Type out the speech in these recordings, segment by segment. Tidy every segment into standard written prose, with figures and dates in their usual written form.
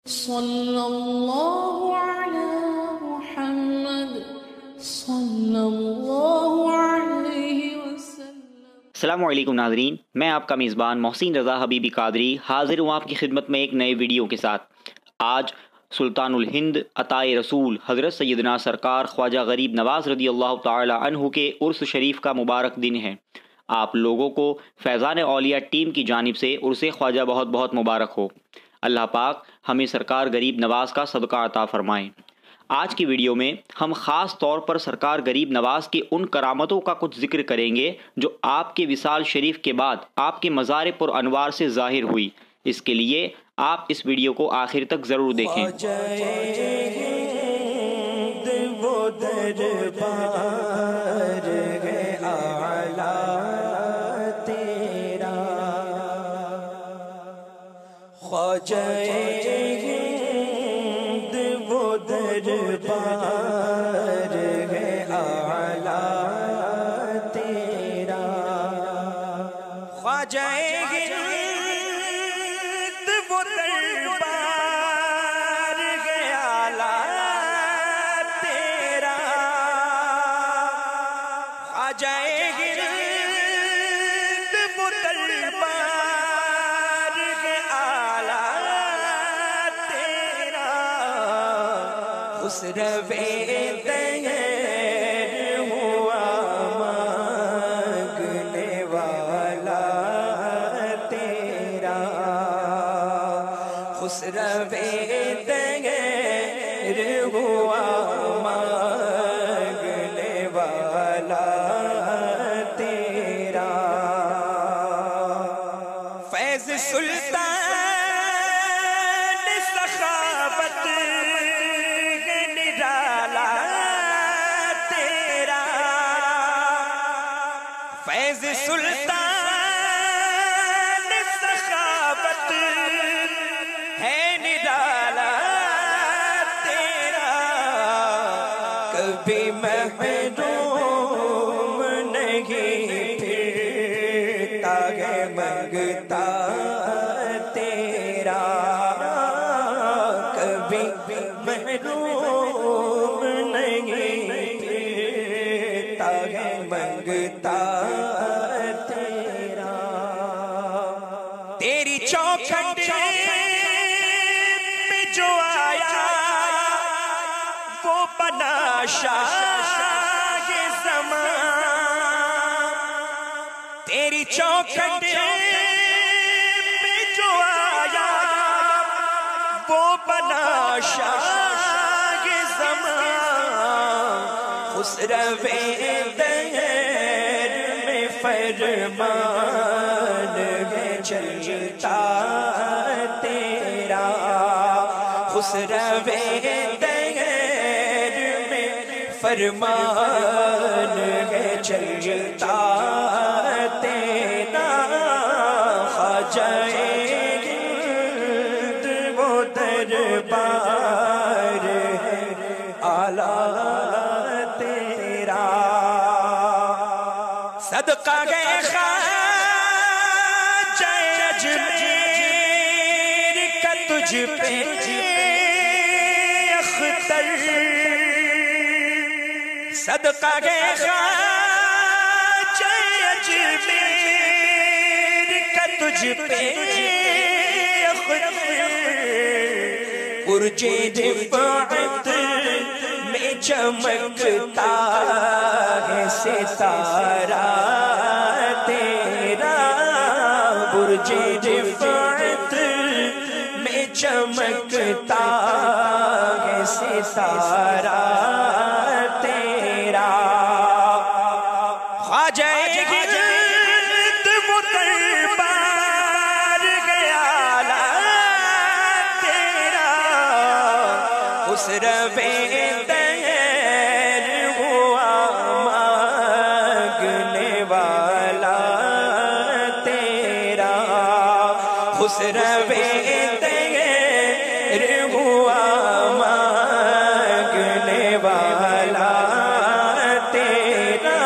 صلی اللہ علی محمد صلی اللہ علیہ وسلم۔ السلام علیکم ناظرین، میں آپ کا میزبان محسن رضا حبیبی قادری حاضر ہوں آپ کی خدمت میں ایک نئے ویڈیو کے ساتھ۔ آج سلطان الہند عطائے رسول حضرت سیدنا سرکار خواجہ غریب نواز رضی اللہ تعالی عنہ کے عرس شریف کا مبارک دن ہے۔ آپ لوگوں کو فیضان اولیاء ٹیم کی جانب سے عرس خواجہ بہت بہت مبارک ہو۔ اللہ پاک ہمیں سرکار غریب نواز کا صدقہ عطا فرمائیں۔ آج کی ویڈیو میں ہم خاص طور پر سرکار غریب نواز کی ان کرامتوں کا کچھ ذکر کریں گے جو آپ کے وصال شریف کے بعد آپ کے مزار پر انوار سے ظاہر ہوئی۔ اس کے لیے آپ اس ویڈیو کو آخر تک ضرور دیکھیں۔ خواجہ ہند وہ دربار ہے اعلیٰ تیرا، خواجہ ہند وہ دربار ہے اعلیٰ تیرا، خواجہ خسروے دیر ہوا مانگنے والا تیرا، خسروے دیر ہوا مانگنے والا تیرا، فیض سلطان سخاوت فیض سلطان سخاوت ہے نرالا تیرا، کبھی محروم نہیں پھرتا ہے منگتا تیرا، کبھی محروم نہیں پھرتا ہے منگتا تیرا، تیری چوکھٹ میں جو آیا وہ بنا شاہ زمان، تیری چوکھٹ میں جو آیا وہ بنا شاہ زمان، خسروے فرمان ہے چلتا تیرا، خسروے دیر میں فرمان ہے چلتا تیرا، خواجہ ہند وہ دربار ہے اعلیٰ تیرا، صدقہ گئے خواجہ اجمیر کا تجھ پہ اختر، صدقہ گئے خواجہ اجمیر کا تجھ پہ اختر، برج رفعت میں چمکتا ہے ستارہ تیرا، برج رفعت میں چمکتا ہے ستارہ تیرا، خواجہ ہند وہ دربار ہے اعلیٰ تیرا، خسروے خسروے دیر ہوا مانگنے والا تیرا،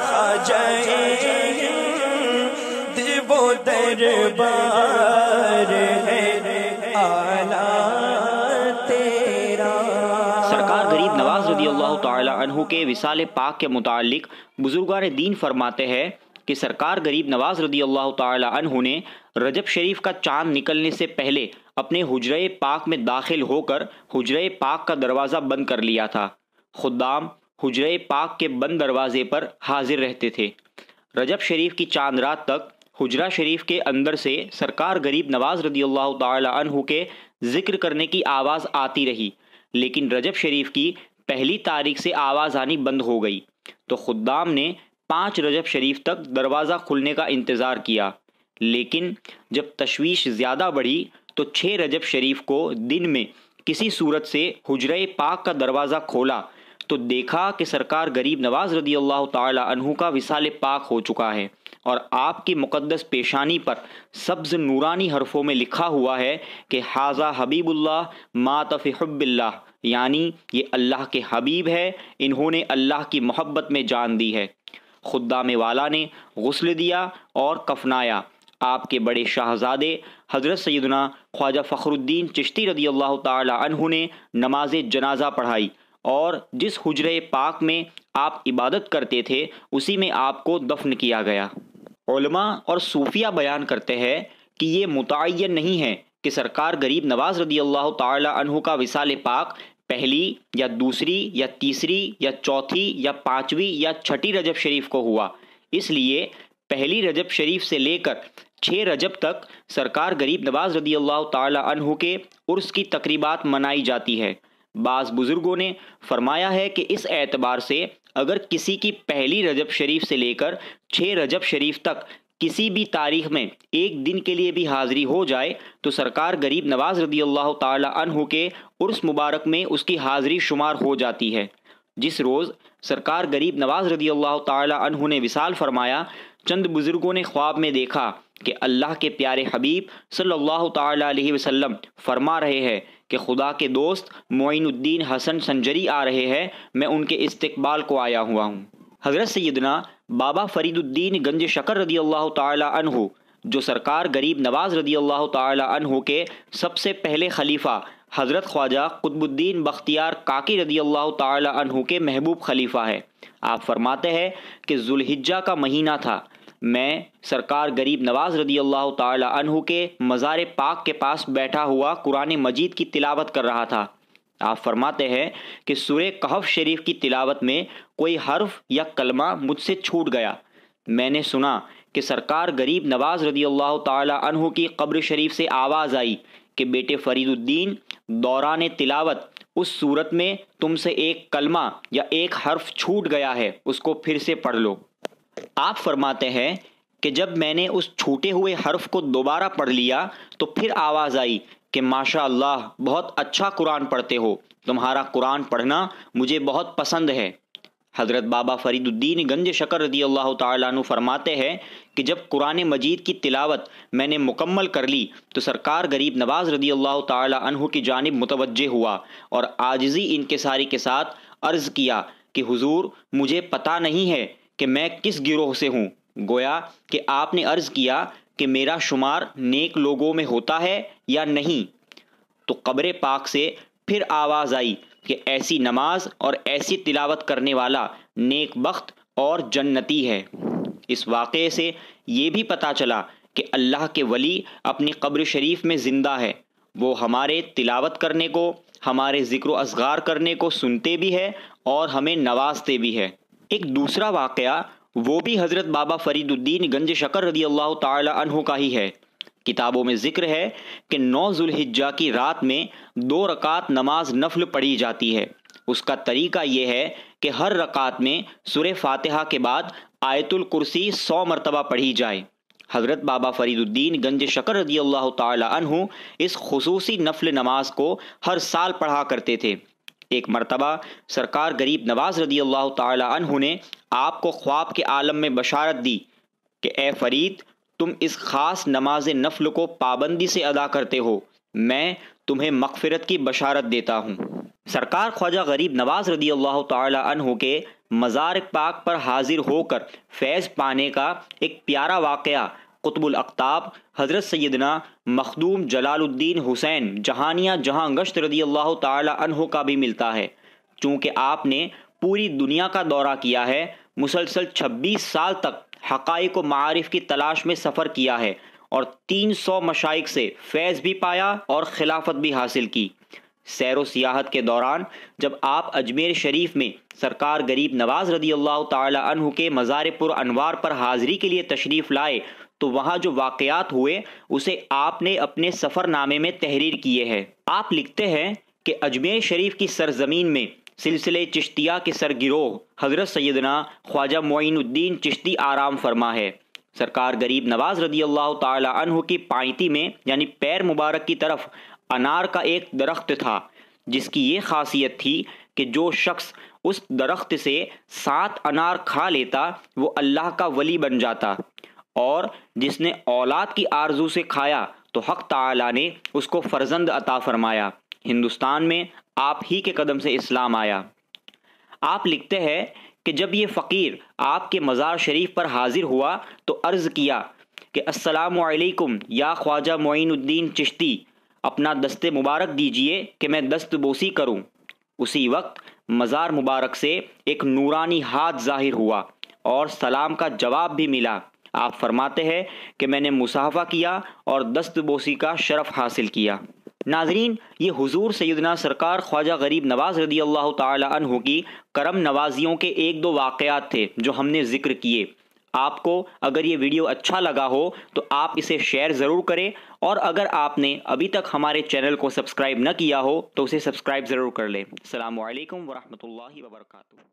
خواجہ ہند وہ دربار ہے اعلیٰ تیرا۔ سرکار غریب نواز رضی اللہ تعالی عنہ کے وصال پاک کے متعلق بزرگان دین فرماتے ہیں کہ سرکار غریب نواز رضی اللہ تعالی عنہ نے رجب شریف کا چاند نکلنے سے پہلے اپنے حجرہ پاک میں داخل ہو کر حجرہ پاک کا دروازہ بند کر لیا تھا۔ خدام حجرہ پاک کے بند دروازے پر حاضر رہتے تھے۔ رجب شریف کی چاند رات تک حجرہ شریف کے اندر سے سرکار غریب نواز رضی اللہ تعالی عنہ کے ذکر کرنے کی آواز آتی رہی، لیکن رجب شریف کی پہلی تاریخ سے آواز آنی بند ہو گئی تو خدام نے 5 رجب شریف تک دروازہ کھلنے کا انتظار کیا، لیکن جب تشویش زیادہ بڑھی تو 6 رجب شریف کو دن میں کسی صورت سے حجرہ پاک کا دروازہ کھولا تو دیکھا کہ سرکار غریب نواز رضی اللہ تعالی عنہ کا وصال پاک ہو چکا ہے اور آپ کی مقدس پیشانی پر سبز نورانی حرفوں میں لکھا ہوا ہے کہ ھذا حبیب اللہ مات فی حب اللہ، یعنی یہ اللہ کے حبیب ہے، انہوں نے اللہ کی محبت میں جان دی ہے۔ خدام والا نے غسل دیا اور کفنایا۔ آپ کے بڑے شاہزادے حضرت سیدنا خواجہ فخر الدین چشتی رضی اللہ تعالی عنہ نے نماز جنازہ پڑھائی اور جس حجرہ پاک میں آپ عبادت کرتے تھے اسی میں آپ کو دفن کیا گیا۔ علماء اور صوفیہ بیان کرتے ہیں کہ یہ متعین نہیں ہے کہ سرکار غریب نواز رضی اللہ تعالی عنہ کا وصال پاک پہلی یا دوسری یا تیسری یا چوتھی یا 5ویں یا 6 رجب شریف کو ہوا، اس لیے پہلی رجب شریف سے لے کر 6 رجب تک سرکار غریب نواز رضی اللہ تعالی عنہ کے عرس کی تقریبات منائی جاتی ہے۔ بعض بزرگوں نے فرمایا ہے کہ اس اعتبار سے اگر کسی کی پہلی رجب شریف سے لے کر 6 رجب شریف تک کسی بھی تاریخ میں ایک دن کے لیے بھی حاضری ہو جائے تو سرکار غریب نواز رضی اللہ تعالی عنہ کے عرس مبارک میں اس کی حاضری شمار ہو جاتی ہے۔ جس روز سرکار غریب نواز رضی اللہ تعالی عنہ نے وصال فرمایا، چند بزرگوں نے خواب میں دیکھا کہ اللہ کے پیارے حبیب صلی اللہ تعالی علیہ وسلم فرما رہے ہیں کہ خدا کے دوست معین الدین حسن سنجری آ رہے ہیں، میں ان کے استقبال کو آیا ہوا ہوں۔ حضرت سیدنا بابا فرید الدین گنج شکر رضی اللہ تعالی عنہ جو سرکار غریب نواز رضی اللہ تعالی عنہ کے سب سے پہلے خلیفہ حضرت خواجہ قطب الدین بختیار کاکی رضی اللہ تعالی عنہ کے محبوب خلیفہ ہے، آپ فرماتے ہیں کہ ذوالحجہ کا مہینہ تھا، میں سرکار غریب نواز رضی اللہ تعالی عنہ کے مزار پاک کے پاس بیٹھا ہوا قرآن مجید کی تلاوت کر رہا تھا۔ آپ فرماتے ہیں کہ سورہ کہف شریف کی تلاوت میں کوئی حرف یا کلمہ مجھ سے چھوٹ گیا، میں نے سنا کہ سرکار غریب نواز رضی اللہ تعالی عنہ کی قبر شریف سے آواز آئی کہ بیٹے فرید الدین، دوران تلاوت اس صورت میں تم سے ایک کلمہ یا ایک حرف چھوٹ گیا ہے، اس کو پھر سے پڑھ لو۔ آپ فرماتے ہیں کہ جب میں نے اس چھوٹے ہوئے حرف کو دوبارہ پڑھ لیا تو پھر آواز آئی کہ ماشاء اللہ بہت اچھا قرآن پڑھتے ہو، تمہارا قرآن پڑھنا مجھے بہت پسند ہے۔ حضرت بابا فرید الدین گنج شکر رضی اللہ تعالیٰ عنہ فرماتے ہیں کہ جب قرآن مجید کی تلاوت میں نے مکمل کر لی تو سرکار غریب نواز رضی اللہ تعالیٰ عنہ کی جانب متوجہ ہوا اور عاجزی انکساری کے ساتھ عرض کیا کہ حضور مجھے پتہ نہیں ہے کہ میں کس گروہ سے ہوں۔ گویا کہ آپ نے عرض کیا کہ میرا شمار نیک لوگوں میں ہوتا ہے یا نہیں، تو قبر پاک سے پھر آواز آئی کہ ایسی نماز اور ایسی تلاوت کرنے والا نیک بخت اور جنتی ہے۔ اس واقعے سے یہ بھی پتہ چلا کہ اللہ کے ولی اپنی قبر شریف میں زندہ ہے، وہ ہمارے تلاوت کرنے کو، ہمارے ذکر و اذکار کرنے کو سنتے بھی ہے اور ہمیں نوازتے بھی ہے۔ ایک دوسرا واقعہ وہ بھی حضرت بابا فرید الدین گنج شکر رضی اللہ تعالی عنہ کا ہی ہے۔ کتابوں میں ذکر ہے کہ 9 ذوالحجہ کی رات میں 2 رکعت نماز نفل پڑھی جاتی ہے۔ اس کا طریقہ یہ ہے کہ ہر رکعت میں سورہ فاتحہ کے بعد آیت الکرسی 100 مرتبہ پڑھی جائے۔ حضرت بابا فرید الدین گنج شکر رضی اللہ تعالی عنہ اس خصوصی نفل نماز کو ہر سال پڑھا کرتے تھے۔ ایک مرتبہ سرکار غریب نواز رضی اللہ تعالی عنہ نے آپ کو خواب کے عالم میں بشارت دی کہ اے فرید، تم اس خاص نماز نفل کو پابندی سے ادا کرتے ہو، میں تمہیں مغفرت کی بشارت دیتا ہوں۔ سرکار خواجہ غریب نواز رضی اللہ تعالی عنہ کے مزار پاک پر حاضر ہو کر فیض پانے کا ایک پیارا واقعہ قطب الاقطاب حضرت سیدنا مخدوم جلال الدین حسین جہانیہ جہاں گشت رضی اللہ تعالی عنہ کا بھی ملتا ہے۔ چونکہ آپ نے پوری دنیا کا دورہ کیا ہے، مسلسل 26 سال تک حقائق و معارف کی تلاش میں سفر کیا ہے اور 300 مشائخ سے فیض بھی پایا اور خلافت بھی حاصل کی۔ سیر و سیاحت کے دوران جب آپ اجمیر شریف میں سرکار غریب نواز رضی اللہ تعالی عنہ کے مزار پر انوار پر حاضری کے لیے تشریف لائے تو وہاں جو واقعات ہوئے اسے آپ نے اپنے سفر نامے میں تحریر کیے ہیں۔ آپ لکھتے ہیں کہ اجمیر شریف کی سرزمین میں سلسلہ چشتیہ کے سرگروہ حضرت سیدنا خواجہ معین الدین چشتی آرام فرما ہے۔ سرکار غریب نواز رضی اللہ تعالی عنہ کی پائنتی میں یعنی پیر مبارک کی طرف انار کا ایک درخت تھا، جس کی یہ خاصیت تھی کہ جو شخص اس درخت سے 7 انار کھا لیتا وہ اللہ کا ولی بن جاتا، اور جس نے اولاد کی آرزو سے کھایا تو حق تعالی نے اس کو فرزند عطا فرمایا۔ ہندوستان میں آپ ہی کے قدم سے اسلام آیا۔ آپ لکھتے ہیں کہ جب یہ فقیر آپ کے مزار شریف پر حاضر ہوا تو عرض کیا کہ السلام علیکم یا خواجہ معین الدین چشتی، اپنا دست مبارک دیجئے کہ میں دست بوسی کروں۔ اسی وقت مزار مبارک سے ایک نورانی ہاتھ ظاہر ہوا اور سلام کا جواب بھی ملا۔ آپ فرماتے ہیں کہ میں نے مصافحہ کیا اور دست بوسی کا شرف حاصل کیا۔ ناظرین، یہ حضور سیدنا سرکار خواجہ غریب نواز رضی اللہ تعالی عنہ کی کرم نوازیوں کے 1-2 واقعات تھے جو ہم نے ذکر کیے۔ آپ کو اگر یہ ویڈیو اچھا لگا ہو تو آپ اسے شیئر ضرور کریں، اور اگر آپ نے ابھی تک ہمارے چینل کو سبسکرائب نہ کیا ہو تو اسے سبسکرائب ضرور کر لیں۔ السلام علیکم ورحمۃ اللہ وبرکاتہ۔